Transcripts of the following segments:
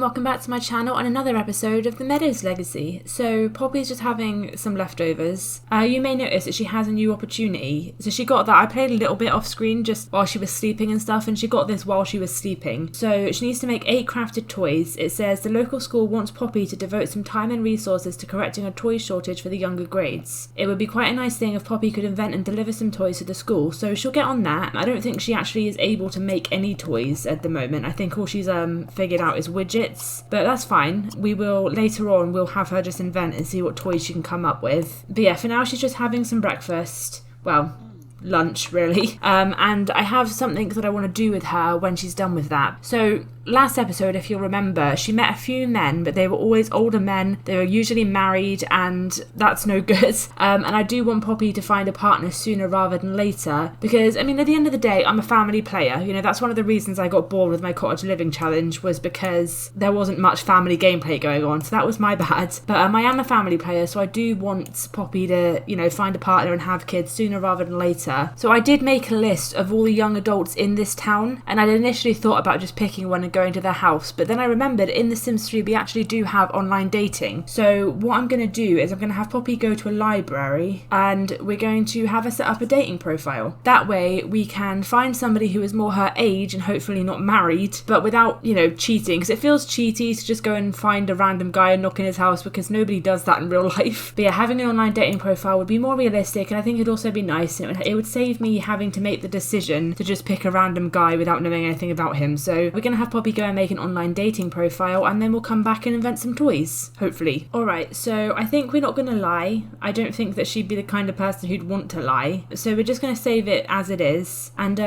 welcome back to my channel and another episode of the Meadows Legacy. So Poppy's just having some leftovers. You may notice that she has a new opportunity. So she got that, I played a little bit off screen just while she was sleeping and stuff, and she got this while she was sleeping. So she needs to make 8 crafted toys. It says the local school wants Poppy to devote some time and resources to correcting a toy shortage for the younger grades. It would be quite a nice thing if Poppy could invent and deliver some toys to the school, so she'll get on that. I don't think she actually is able to make any toys at the moment. I think all she's figured out is widgets, but that's fine. We will later on, we'll have her just invent and see what toys she can come up with. But yeah, for now she's just having some breakfast. Well, lunch really. And I have something that I want to do with her when she's done with that. So last episode, if you'll remember, she met a few men, but they were always older men. They were usually married, and that's no good. And I do want Poppy to find a partner sooner rather than later, because, I mean, at the end of the day, I'm a family player. You know, that's one of the reasons I got bored with my cottage living challenge, was because there wasn't much family gameplay going on, so that was my bad. But I am a family player, so I do want Poppy to, you know, find a partner and have kids sooner rather than later. So I did make a list of all the young adults in this town, and I'd initially thought about just picking one and going to their house, but then I remembered in The Sims 3 we actually do have online dating. So what I'm going to do is I'm going to have Poppy go to a library and we're going to have her set up a dating profile. That way we can find somebody who is more her age and hopefully not married, but without, you know, cheating, because it feels cheaty to just go and find a random guy and knock in his house, because nobody does that in real life. But yeah, having an online dating profile would be more realistic, and I think it'd also be nice. It would save me having to make the decision to just pick a random guy without knowing anything about him. So we're going to have Poppy go and make an online dating profile, and then we'll come back and invent some toys, hopefully. Alright, so I think we're not going to lie. I don't think that she'd be the kind of person who'd want to lie. So we're just going to save it as it is and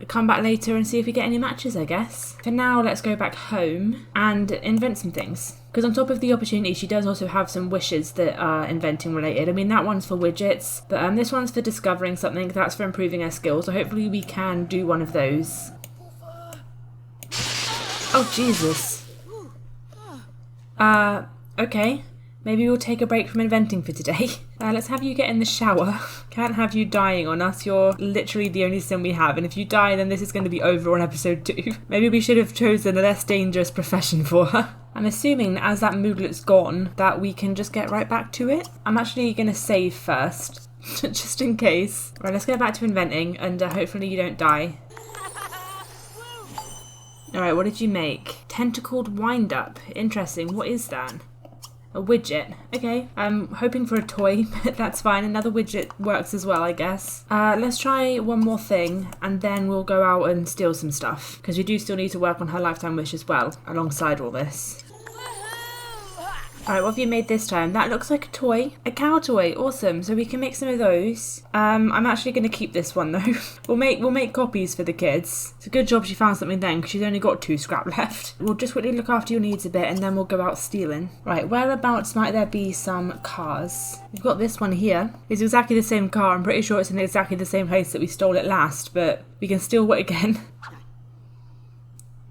come back later and see if we get any matches, I guess. For now, let's go back home and invent some things. Because on top of the opportunity, she does also have some wishes that are inventing related. I mean, that one's for widgets, but this one's for discovering something. That's for improving her skills, so hopefully we can do one of those. Oh, Jesus. Okay. Maybe we'll take a break from inventing for today. Let's have you get in the shower. Can't have you dying on us. You're literally the only sim we have, and if you die, then this is going to be over on episode 2. Maybe we should have chosen a less dangerous profession for her. I'm assuming that as that moodlet's gone, that we can just get right back to it. I'm actually going to save first, just in case. Right, let's get back to inventing, and hopefully you don't die. Alright, what did you make? Tentacled wind-up. Interesting. What is that? A widget. Okay. I'm hoping for a toy, but that's fine. Another widget works as well, I guess. Let's try one more thing, and then we'll go out and steal some stuff, because we do still need to work on her lifetime wish as well, alongside all this. Alright, what have you made this time? That looks like a toy. A cow toy. Awesome. So we can make some of those. I'm actually going to keep this one though. We'll make copies for the kids. It's a good job she found something then, because she's only got 2 scrap left. We'll just quickly look after your needs a bit, and then we'll go out stealing. Right, whereabouts might there be some cars? We've got this one here. It's exactly the same car. I'm pretty sure it's in exactly the same place that we stole it last, but we can steal it again.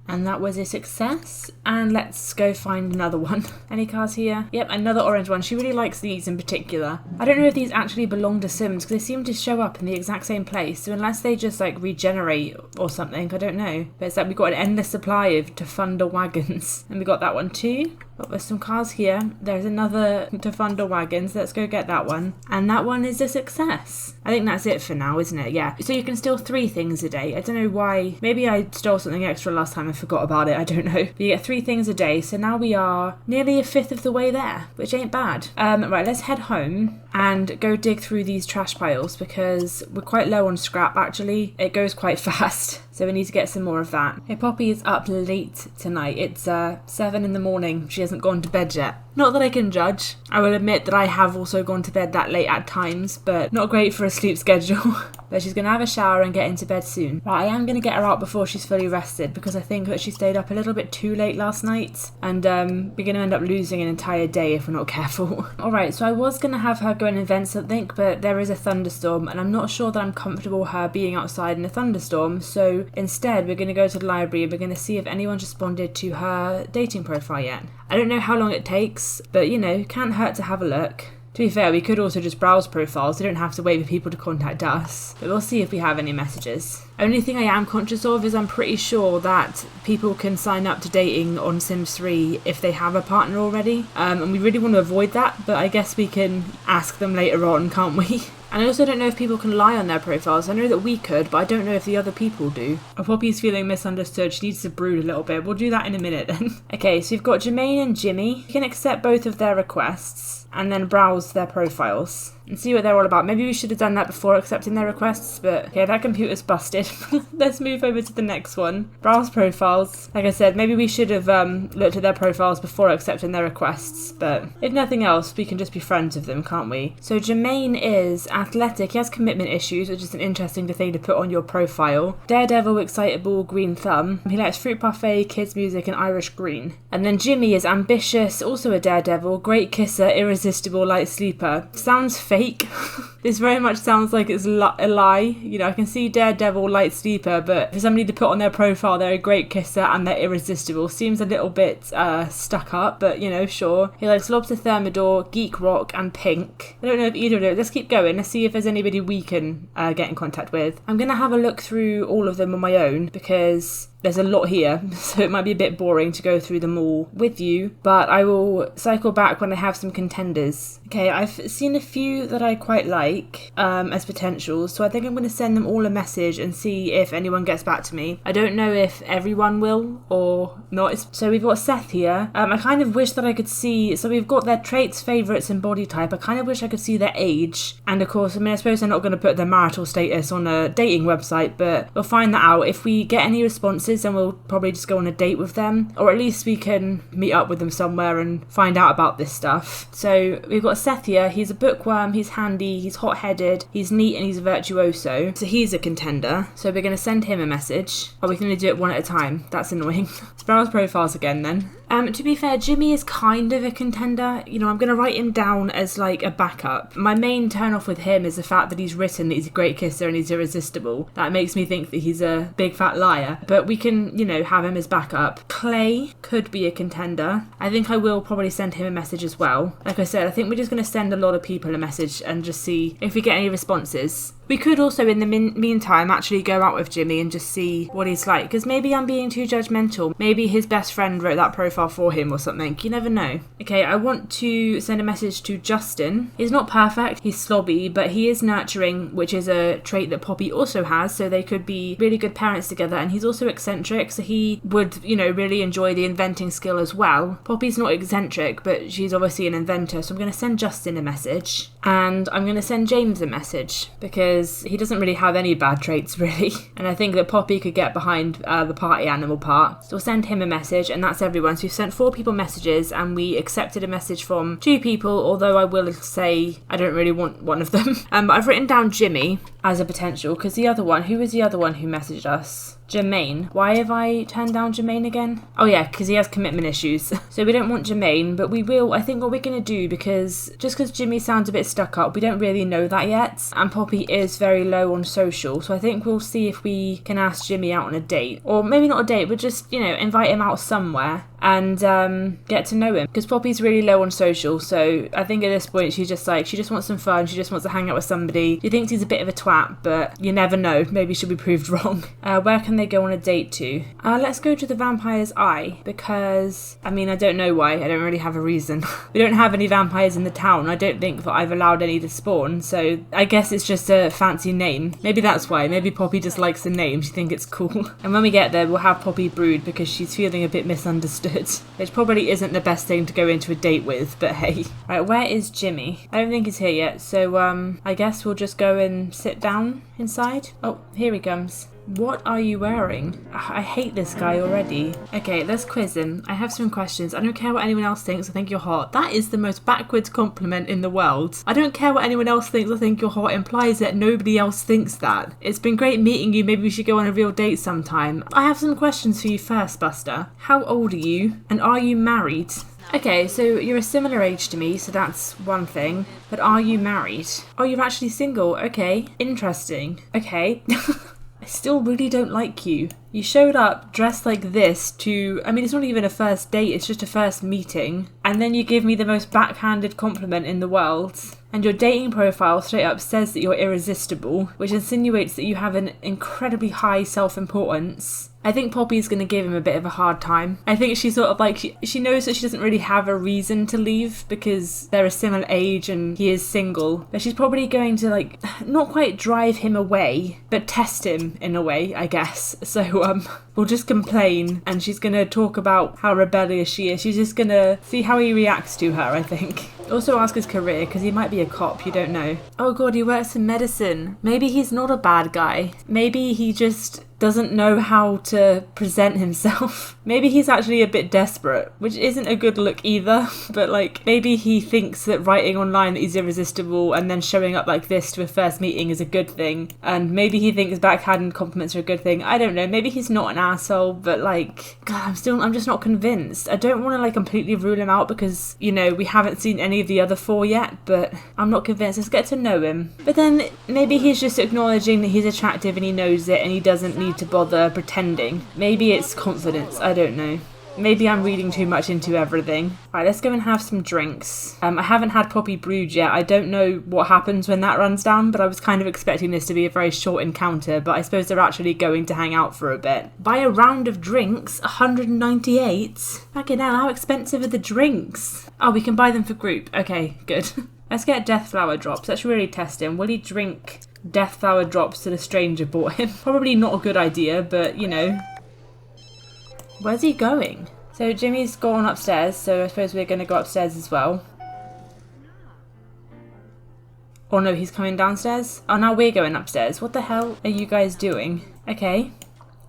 And that was a success. And let's go find another one. Any cars here? Yep, another orange one. She really likes these in particular. I don't know if these actually belong to Sims, because they seem to show up in the exact same place. So unless they just like regenerate or something, I don't know. But it's like we've got an endless supply of Tafunda wagons. And we got that one too. But there's some cars here. There's another Tafunda wagons. Let's go get that one. And that one is a success. I think that's it for now, isn't it? Yeah. So you can steal 3 things a day. I don't know why. Maybe I stole something extra last time and forgot about it. I don't know. But you get 3 things a day. So now we are nearly a 5th of the way there, which ain't bad. Right, let's head home and go dig through these trash piles, because we're quite low on scrap actually. It goes quite fast. So we need to get some more of that. Hey, Poppy is up late tonight. It's 7 in the morning. She hasn't gone to bed yet. Not that I can judge. I will admit that I have also gone to bed that late at times, but not great for a sleep schedule. But she's going to have a shower and get into bed soon. Right, I am going to get her out before she's fully rested, because I think that she stayed up a little bit too late last night, and we're going to end up losing an entire day if we're not careful. Alright, so I was going to have her go and invent something, but there is a thunderstorm, and I'm not sure that I'm comfortable her being outside in a thunderstorm, so instead we're going to go to the library and we're going to see if anyone's responded to her dating profile yet. I don't know how long it takes, but you know, can't hurt to have a look. To be fair, we could also just browse profiles. We don't have to wait for people to contact us. But we'll see if we have any messages. Only thing I am conscious of is I'm pretty sure that people can sign up to dating on Sims 3 if they have a partner already. And we really want to avoid that, but I guess we can ask them later on, can't we? And I also don't know if people can lie on their profiles. I know that we could, but I don't know if the other people do. Oh, Poppy's feeling misunderstood. She needs to brood a little bit. We'll do that in a minute then. Okay, so you've got Jermaine and Jimmy. You can accept both of their requests and then browse their profiles and see what they're all about. Maybe we should have done that before accepting their requests, but okay, that computer's busted. Let's move over to the next one. Browse profiles. Like I said, maybe we should have looked at their profiles before accepting their requests, but if nothing else, we can just be friends with them, can't we? So Jermaine is athletic. He has commitment issues, which is an interesting thing to put on your profile. Daredevil, excitable, green thumb. He likes fruit parfait, kids music, and Irish green. And then Jimmy is ambitious, also a daredevil, great kisser, irresistible, light sleeper. Sounds fake. This very much sounds like it's a lie. You know, I can see daredevil, light sleeper, but for somebody to put on their profile they're a great kisser and they're irresistible seems a little bit stuck up, but you know, sure. He likes lobster thermidor, geek rock, and pink. I don't know if either of those. Let's keep going. Let's see if there's anybody we can get in contact with. I'm gonna have a look through all of them on my own because there's a lot here, so it might be a bit boring to go through them all with you, but I will cycle back when I have some contenders. Okay, I've seen a few that I quite like as potentials, so I think I'm going to send them all a message and see if anyone gets back to me. I don't know if everyone will or not. So we've got Seth here. I kind of wish that I could see, so we've got their traits, favourites, and body type. I kind of wish I could see their age, and of course, I mean, I suppose they're not going to put their marital status on a dating website, but we'll find that out. If we get any responses, then we'll probably just go on a date with them, or at least we can meet up with them somewhere and find out about this stuff. So we've got Seth here. He's a bookworm, he's handy, he's hot-headed, he's neat, and he's a virtuoso, so he's a contender. So we're going to send him a message. Oh, we can only do it one at a time. That's annoying. Let's browse profiles again then. To be fair, Jimmy is kind of a contender. You know, I'm going to write him down as like a backup. My main turn off with him is the fact that he's written that he's a great kisser and he's irresistible. That makes me think that he's a big fat liar. But we can, you know, have him as backup. Clay could be a contender. I think I will probably send him a message as well. Like I said, I think we're just going to send a lot of people a message and just see if we get any responses. We could also, in the meantime, actually go out with Jimmy and just see what he's like. Because maybe I'm being too judgmental. Maybe his best friend wrote that profile for him or something. You never know. Okay, I want to send a message to Justin. He's not perfect. He's slobby, but he is nurturing, which is a trait that Poppy also has. So they could be really good parents together. And he's also eccentric. So he would, you know, really enjoy the inventing skill as well. Poppy's not eccentric, but she's obviously an inventor. So I'm going to send Justin a message. And I'm going to send James a message because he doesn't really have any bad traits, really. And I think that Poppy could get behind the party animal part. So we'll send him a message, and that's everyone. So we've sent 4 people messages, and we accepted a message from 2 people, although I will say I don't really want one of them. But I've written down Jimmy as a potential, because the other one, who was the other one who messaged us? Jermaine. Why have I turned down Jermaine again? Oh yeah, because he has commitment issues. So we don't want Jermaine, but we will. I think what we're going to do, because just because Jimmy sounds a bit stuck up, we don't really know that yet. And Poppy is very low on social, so I think we'll see if we can ask Jimmy out on a date. Or maybe not a date, but just, you know, invite him out somewhere and get to know him, because Poppy's really low on social. So I think at this point she's just like, she just wants some fun, she just wants to hang out with somebody. She thinks he's a bit of a twat, but you never know, maybe she'll be proved wrong. Where can they go on a date to? Let's go to the Vampire's Eye, because I mean, I don't know why. I don't really have a reason. We don't have any vampires in the town. I don't think that I've allowed any to spawn, so I guess it's just a fancy name. Maybe that's why. Maybe Poppy just likes the name. She thinks it's cool. And when we get there, we'll have Poppy brood because she's feeling a bit misunderstood, which probably isn't the best thing to go into a date with, but hey. Right, where is Jimmy? I don't think he's here yet, so I guess we'll just go and sit down inside. Oh, here he comes. What are you wearing? I hate this guy already. Okay, let's quiz him. I have some questions. I don't care what anyone else thinks. I think you're hot. That is the most backwards compliment in the world. I don't care what anyone else thinks. I think you're hot implies that nobody else thinks that. It's been great meeting you. Maybe we should go on a real date sometime. I have some questions for you first, Buster. How old are you? And are you married? Okay, so you're a similar age to me, so that's one thing. But are you married? Oh, you're actually single. Okay, interesting. Okay. I still really don't like you. You showed up dressed like this to, I mean, it's not even a first date, it's just a first meeting. And then you give me the most backhanded compliment in the world. And your dating profile straight up says that you're irresistible, which insinuates that you have an incredibly high self-importance. I think Poppy's going to give him a bit of a hard time. I think she's sort of like, she knows that she doesn't really have a reason to leave because they're a similar age and he is single. But she's probably going to like, not quite drive him away, but test him in a way, I guess. So we'll just complain and she's going to talk about how rebellious she is. She's just going to see how he reacts to her, I think. Also ask his career because he might be a cop, you don't know. Oh god, he works in medicine. Maybe he's not a bad guy. Maybe he just doesn't know how to present himself. Maybe he's actually a bit desperate, which isn't a good look either, but like maybe he thinks that writing online that he's irresistible and then showing up like this to a first meeting is a good thing, and maybe he thinks backhanded compliments are a good thing. I don't know, maybe he's not an asshole, but like, god, I'm just not convinced. I don't want to like completely rule him out because, you know, we haven't seen any of the other 4 yet, but I'm not convinced. Let's get to know him. But then maybe he's just acknowledging that he's attractive and he knows it and he doesn't need to bother pretending. Maybe it's confidence, I don't know. Maybe I'm reading too much into everything. Right, let's go and have some drinks. I haven't had Poppy brewed yet. I don't know what happens when that runs down, but I was kind of expecting this to be a very short encounter, but I suppose they're actually going to hang out for a bit. Buy a round of drinks, 198? Fucking hell, how expensive are the drinks? Oh, we can buy them for group. Okay, good. Let's get death flower drops. Let's really test him. Will he drink death flower drops that a stranger bought him? Probably not a good idea, but you know. Where's he going? So Jimmy's gone upstairs, so I suppose we're going to go upstairs as well. Oh no, he's coming downstairs? Oh, now we're going upstairs. What the hell are you guys doing? Okay.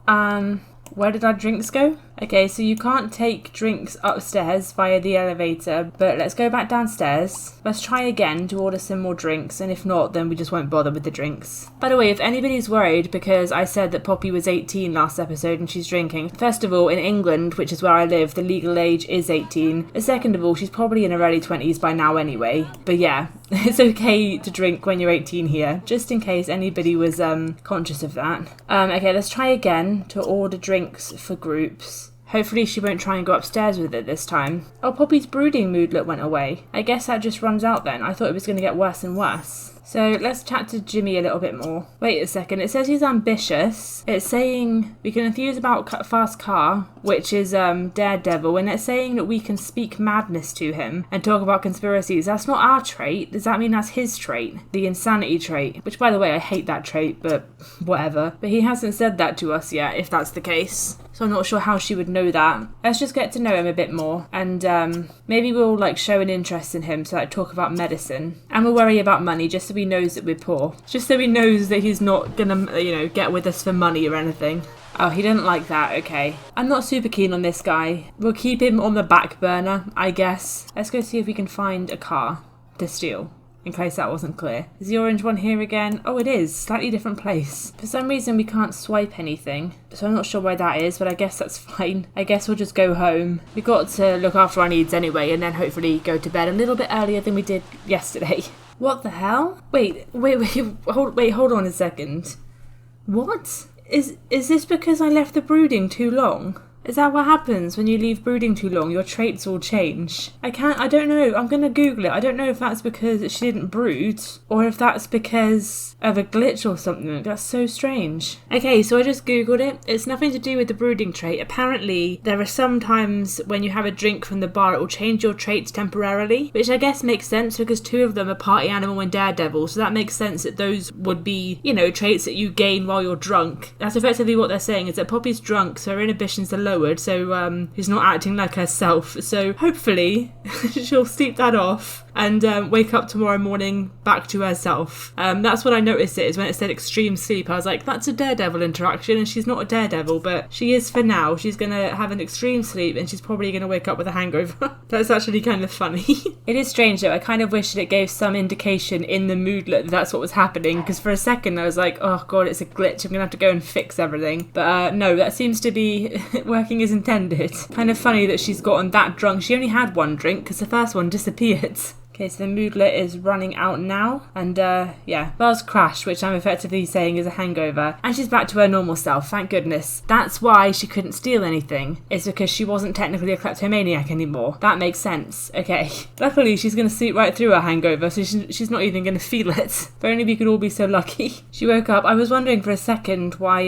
Where did our drinks go? Okay, so you can't take drinks upstairs via the elevator, but let's go back downstairs. Let's try again to order some more drinks, and if not, then we just won't bother with the drinks. By the way, if anybody's worried because I said that Poppy was 18 last episode and she's drinking, first of all, in England, which is where I live, the legal age is 18. And second of all, she's probably in her early 20s by now anyway. But yeah, it's okay to drink when you're 18 here, just in case anybody was conscious of that. Okay, let's try again to order drinks for groups. Hopefully she won't try and go upstairs with it this time. Oh, Poppy's brooding moodlet went away. I guess that just runs out then. I thought it was going to get worse and worse. So let's chat to Jimmy a little bit more. Wait a second, it says he's ambitious. It's saying we can enthuse about fast car, which is daredevil, and it's saying that we can speak madness to him and talk about conspiracies. That's not our trait. Does that mean that's his trait? The insanity trait, which by the way, I hate that trait, but whatever. But he hasn't said that to us yet, if that's the case. So I'm not sure how she would know that. Let's just get to know him a bit more, and maybe we'll like show an interest in him, so like talk about medicine, and we'll worry about money just so he knows that we're poor, just so he knows that he's not gonna, you know, get with us for money or anything. Oh, he didn't like that, okay. I'm not super keen on this guy. We'll keep him on the back burner, I guess. Let's go see if we can find a car to steal, in case that wasn't clear. Is the orange one here again? Oh, it is. Slightly different place. For some reason, we can't swipe anything, so I'm not sure where that is, but I guess that's fine. I guess we'll just go home. We've got to look after our needs anyway, and then hopefully go to bed a little bit earlier than we did yesterday. What the hell? Wait, hold on a second. What? Is this because I left the brooding too long? Is that what happens when you leave brooding too long? Your traits all change. I don't know. I'm going to Google it. I don't know if that's because she didn't brood or if that's because of a glitch or something. That's so strange. Okay, so I just Googled it. It's nothing to do with the brooding trait. Apparently, there are some times when you have a drink from the bar, it will change your traits temporarily, which I guess makes sense because 2 of them are party animal and daredevil. So that makes sense that those would be, you know, traits that you gain while you're drunk. That's effectively what they're saying, is that Poppy's drunk, so her inhibitions are lowered, so she's not acting like herself. So hopefully she'll sleep that off and wake up tomorrow morning back to herself. That's what I noticed it is when it said extreme sleep. I was like, that's a daredevil interaction, and she's not a daredevil, but she is for now. She's gonna have an extreme sleep and she's probably gonna wake up with a hangover. That's actually kind of funny. It is strange though. I kind of wish that it gave some indication in the moodlet that that's what was happening, because for a second I was like, oh god, it's a glitch, I'm gonna have to go and fix everything. But no, that seems to be working as intended. Kind of funny that she's gotten that drunk. She only had 1 drink because the first one disappeared. Okay, so the moodlet is running out now. And yeah, Belle's crashed, which I'm effectively saying is a hangover. And she's back to her normal self, thank goodness. That's why she couldn't steal anything. It's because she wasn't technically a kleptomaniac anymore. That makes sense. Okay. Luckily, she's going to sleep right through her hangover, so she's not even going to feel it. If only we could all be so lucky. She woke up. I was wondering for a second why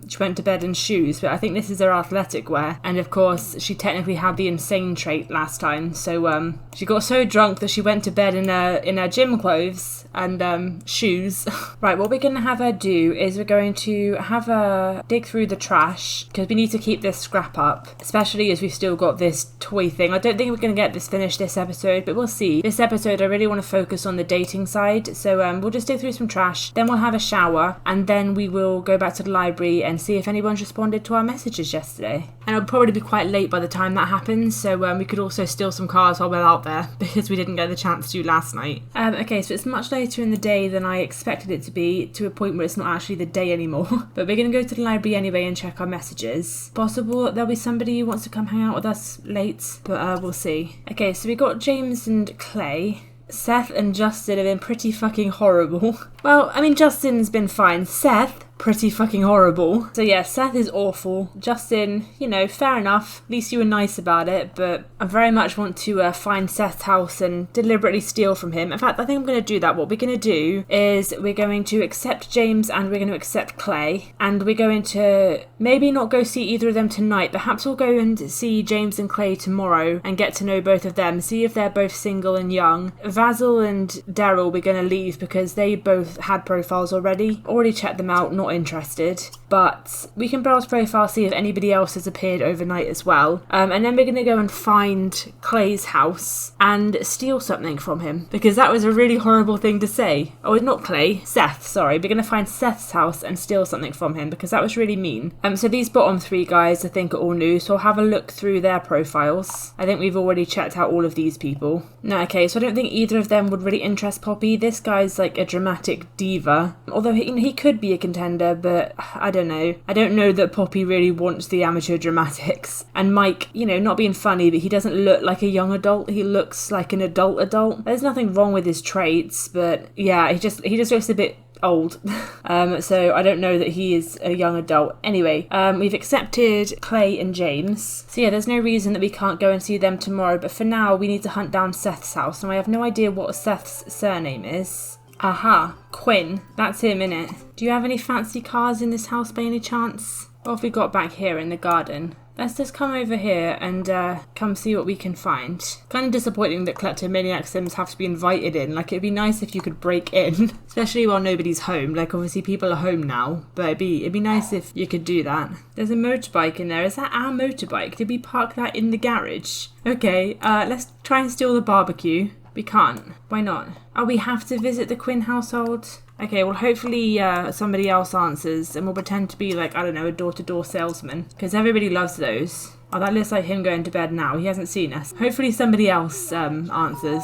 she went to bed in shoes, but I think this is her athletic wear. And of course, she technically had the insane trait last time, so she got so drunk that she went to bed in her gym clothes and shoes. Right, what we're going to have her do is we're going to have her dig through the trash, because we need to keep this scrap up, especially as we've still got this toy thing. I don't think we're going to get this finished this episode, but we'll see. This episode I really want to focus on the dating side, so we'll just dig through some trash, then we'll have a shower, and then we will go back to the library and see if anyone's responded to our messages yesterday. And it'll probably be quite late by the time that happens, so we could also steal some cars while we're out there, because we didn't get the chance to last night. Okay, so it's much later in the day than I expected it to be, to a point where it's not actually the day anymore. But we're going to go to the library anyway and check our messages. Possible that there'll be somebody who wants to come hang out with us late, but we'll see. Okay, so we got James and Clay. Seth and Justin have been pretty fucking horrible. Well, I mean, Justin's been fine. Seth, pretty fucking horrible. So yeah, Seth is awful. Justin, you know, fair enough. At least you were nice about it, but I very much want to find Seth's house and deliberately steal from him. In fact, I think I'm going to do that. What we're going to do is we're going to accept James and we're going to accept Clay. And we're going to maybe not go see either of them tonight. Perhaps we'll go and see James and Clay tomorrow and get to know both of them. See if they're both single and young. Vasil and Daryl we're going to leave because they both had profiles already. Already checked them out, not interested, but we can browse profile, see if anybody else has appeared overnight as well, and then we're going to go and find Clay's house and steal something from him, because that was a really horrible thing to say. Oh, not Clay, Seth, sorry. We're going to find Seth's house and steal something from him, because that was really mean. So these bottom three guys I think are all new, so I'll have a look through their profiles. I think we've already checked out all of these people. No, okay, so I don't think either of them would really interest Poppy. This guy's like a dramatic diva, although he could be a contender, but I don't know. I don't know that Poppy really wants the amateur dramatics. And Mike, you know, not being funny, but he doesn't look like a young adult. He looks like an adult. There's nothing wrong with his traits, but yeah, he just looks a bit old. So I don't know that he is a young adult. Anyway, we've accepted Clay and James. So yeah, there's no reason that we can't go and see them tomorrow, but for now we need to hunt down Seth's house, and I have no idea what Seth's surname is. Aha, Quinn. That's him, innit? Do you have any fancy cars in this house by any chance? What have we got back here in the garden? Let's just come over here and come see what we can find. Kind of disappointing that kleptomaniac Sims have to be invited in. Like, it'd be nice if you could break in, especially while nobody's home. Like, obviously people are home now, but it'd be nice if you could do that. There's a motorbike in there. Is that our motorbike? Did we park that in the garage? Okay, let's try and steal the barbecue. We can't. Why not? Oh, we have to visit the Quinn household? Okay, well, hopefully somebody else answers and we'll pretend to be like, I don't know, a door-to-door salesman, because everybody loves those. Oh, that looks like him going to bed now. He hasn't seen us. Hopefully somebody else answers.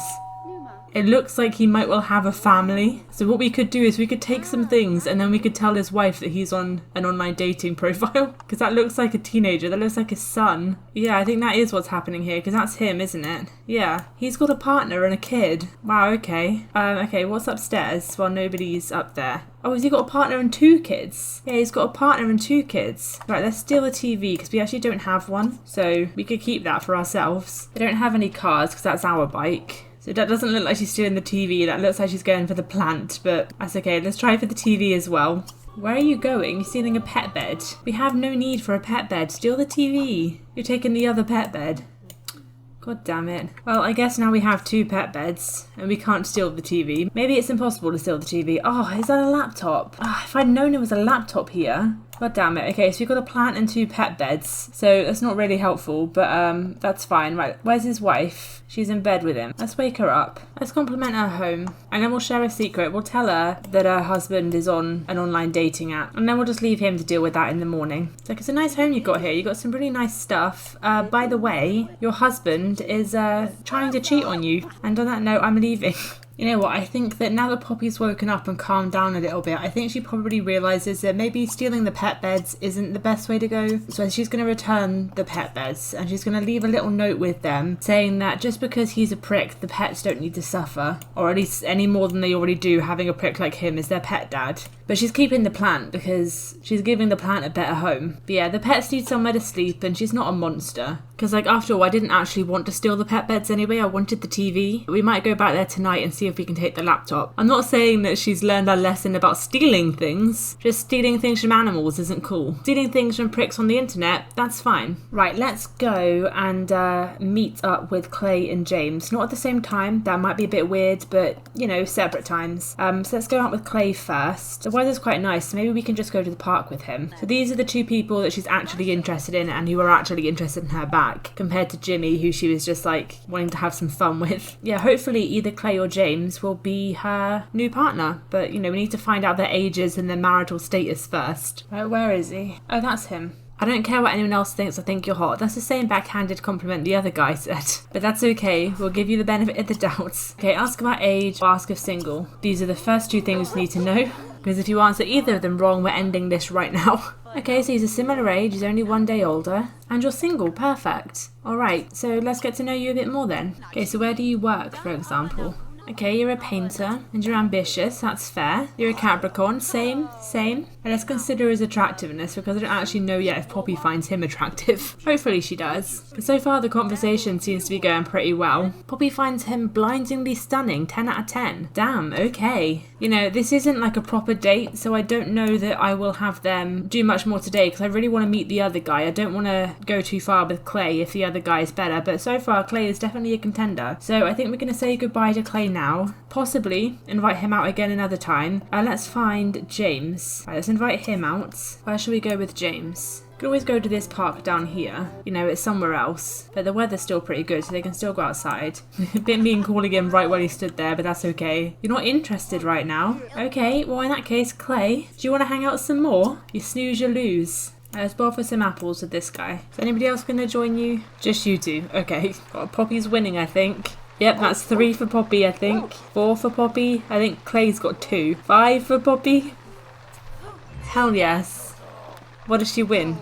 It looks like he might well have a family. So what we could do is we could take some things and then we could tell his wife that he's on an online dating profile. Because that looks like a teenager. That looks like his son. Yeah, I think that is what's happening here, because that's him, isn't it? Yeah. He's got a partner and a kid. Wow, okay. Okay, what's upstairs while nobody's up there? Oh, has he got a partner and 2 kids? Yeah, he's got a partner and 2 kids. Right, let's steal the TV, because we actually don't have one. So we could keep that for ourselves. They don't have any cars, because that's our bike. So that doesn't look like she's stealing the TV. That looks like she's going for the plant, but that's okay. Let's try for the TV as well. Where are you going? You're stealing a pet bed. We have no need for a pet bed. Steal the TV. You're taking the other pet bed. God damn it. Well, I guess now we have 2 pet beds and we can't steal the TV. Maybe it's impossible to steal the TV. Oh, is that a laptop? Oh, if I'd known it was a laptop here. God damn it. Okay, so we've got a plant and 2 pet beds. So that's not really helpful, but that's fine. Right, where's his wife? She's in bed with him. Let's wake her up. Let's compliment her home. And then we'll share a secret. We'll tell her that her husband is on an online dating app. And then we'll just leave him to deal with that in the morning. It's like, it's a nice home you've got here. You've got some really nice stuff. By the way, your husband is trying to cheat on you. And on that note, I'm leaving. You know what, I think that now that Poppy's woken up and calmed down a little bit, I think she probably realises that maybe stealing the pet beds isn't the best way to go. So she's going to return the pet beds, and she's going to leave a little note with them saying that just because he's a prick, the pets don't need to suffer, or at least any more than they already do having a prick like him as their pet dad. But she's keeping the plant because she's giving the plant a better home. But yeah, the pets need somewhere to sleep, and she's not a monster. Because like after all, I didn't actually want to steal the pet beds anyway, I wanted the TV. We might go back there tonight and see if we can take the laptop. I'm not saying that she's learned a lesson about stealing things, just stealing things from animals isn't cool. Stealing things from pricks on the internet, that's fine. Right, let's go and meet up with Clay and James. Not at the same time, that might be a bit weird, but you know, separate times. So let's go out with Clay first. The weather's quite nice, so maybe we can just go to the park with him. So these are the two people that she's actually interested in and who are actually interested in her back, compared to Jimmy, who she was just like wanting to have some fun with. Yeah, hopefully either Clay or James will be her new partner, but you know, we need to find out their ages and their marital status first. Right, where is he? Oh, that's him. I don't care what anyone else thinks, I think you're hot. That's the same backhanded compliment the other guy said. But that's okay, we'll give you the benefit of the doubt. Okay, ask about age, or ask if single. These are the first two things you need to know, because if you answer either of them wrong, we're ending this right now. Okay, so he's a similar age, he's only 1 day older, and you're single, perfect. Alright, so let's get to know you a bit more then. Okay, so where do you work, for example? Okay, you're a painter, and you're ambitious, that's fair. You're a Capricorn, same. And let's consider his attractiveness, because I don't actually know yet if Poppy finds him attractive. Hopefully she does. But so far the conversation seems to be going pretty well. Poppy finds him blindingly stunning, 10 out of 10. Damn, okay. You know, this isn't like a proper date, so I don't know that I will have them do much more today, because I really want to meet the other guy. I don't want to go too far with Clay if the other guy is better, but so far Clay is definitely a contender. So I think we're going to say goodbye to Clay now. Possibly invite him out again another time. Let's find James. Right, let's invite him out. Where should we go with James? We could always go to this park down here. You know, it's somewhere else. But the weather's still pretty good, so they can still go outside. A bit mean calling him right while he stood there, but that's okay. You're not interested right now? Okay, well in that case, Clay, do you want to hang out some more? You snooze, you lose. Let's boil for some apples with this guy. Is anybody else going to join you? Just you two. Okay. Poppy's winning, I think. Yep, that's 3 for Poppy, I think. 4 for Poppy. I think Clay's got 2. 5 for Poppy. Hell yes. What does she win?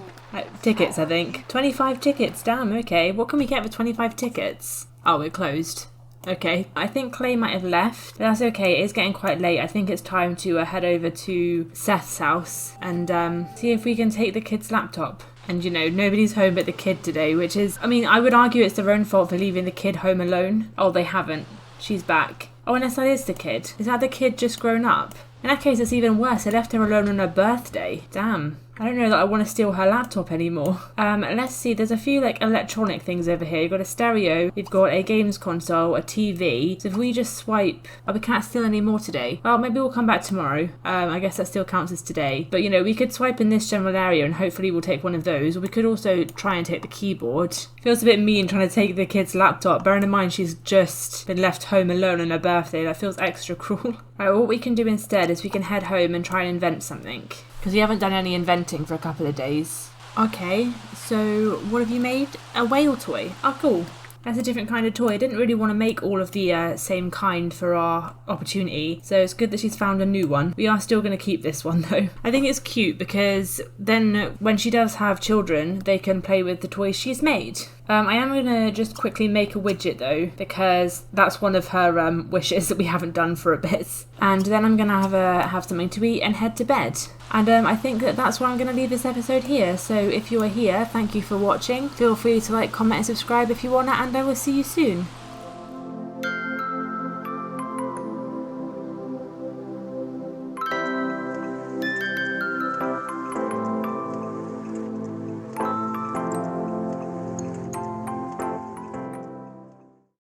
Tickets, I think. 25 tickets, damn, okay. What can we get for 25 tickets? Oh, we're closed. Okay, I think Clay might have left, but that's okay, it is getting quite late. I think it's time to head over to Seth's house and see if we can take the kid's laptop. And you know, nobody's home but the kid today, which is, I mean, I would argue it's their own fault for leaving the kid home alone. Oh, they haven't. She's back. Oh, unless that is the kid. Is that the kid just grown up? In that case, it's even worse. They left her alone on her birthday. Damn. I don't know that I want to steal her laptop anymore. Let's see, there's a few like electronic things over here. You've got a stereo, you've got a games console, a TV. So if we just swipe, oh, we can't steal any more today. Well, maybe we'll come back tomorrow. I guess that still counts as today. But you know, we could swipe in this general area and hopefully we'll take one of those. Or we could also try and take the keyboard. Feels a bit mean trying to take the kid's laptop. Bearing in mind she's just been left home alone on her birthday. That feels extra cruel. Right, what we can do instead is we can head home and try and invent something. Because we haven't done any inventing for a couple of days. Okay, so what have you made? A whale toy. Oh, cool. That's a different kind of toy. I didn't really want to make all of the same kind for our opportunity, so it's good that she's found a new one. We are still going to keep this one though. I think it's cute because then when she does have children, they can play with the toys she's made. I am going to just quickly make a widget though, because that's one of her wishes that we haven't done for a bit. And then I'm going to have something to eat and head to bed. And I think that's where I'm going to leave this episode here. So if you are here, thank you for watching. Feel free to like, comment and subscribe if you want to, and I will see you soon.